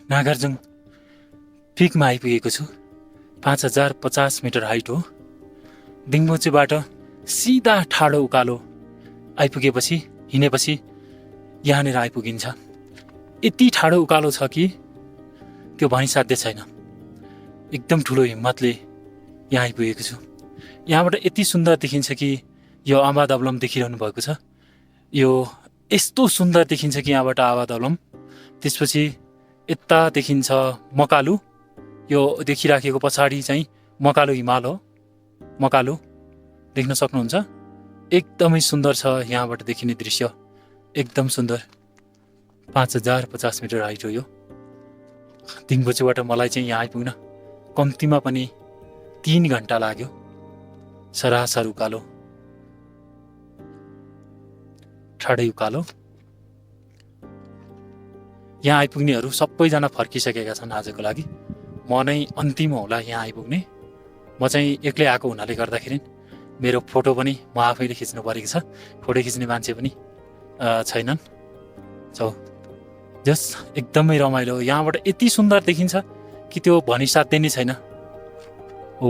नागार्जुङ पिकमा आइपुगेको छु। 5050 मिटर हाइट हो। दिङबोचेबाट सिधा ठाडो उकालो आइपुगेपछि हिँडेपछि यहाँनिर आइपुगिन्छ। यति ठाडो उकालो छ कि त्यो भनिसाध्य छैन। एकदम ठुलो हिम्मतले यहाँ आइपुगेको छु। यहाँबाट यति सुन्दर देखिन्छ कि यो आमादबलम देखिरहनु भएको छ। यो यस्तो सुन्दर देखिन्छ कि यहाँबाट आमादबलम। त्यसपछि यता देखिन्छ मकालु। यो देखिराखेको पछाडि चाहिँ मकालु हिमाल हो। मकालु देख्न सक्नुहुन्छ। एकदमै सुन्दर छ यहाँबाट देखिने दृश्य। एकदम सुन्दर। 5050 मिटर हाइट हो यो। दिङबोचेबाट मलाई चाहिँ यहाँ आइपुग्न कम्तीमा पनि 3 घन्टा लाग्यो। सरासर उकालो, ठाडै उकालो। यहाँ आइपुग्नेहरू सबैजना फर्किसकेका छन् आजको लागि। म नै अन्तिम होला यहाँ आइपुग्ने। म चाहिँ एक्लै आएको हुनाले गर्दाखेरि मेरो फोटो पनि म आफैले खिच्नु परेको छ। फोटो खिच्ने मान्छे पनि छैनन्। जस एकदमै रमाइलो। यहाँबाट यति सुन्दर देखिन्छ कि त्यो भनिसाध्य नै छैन। ओ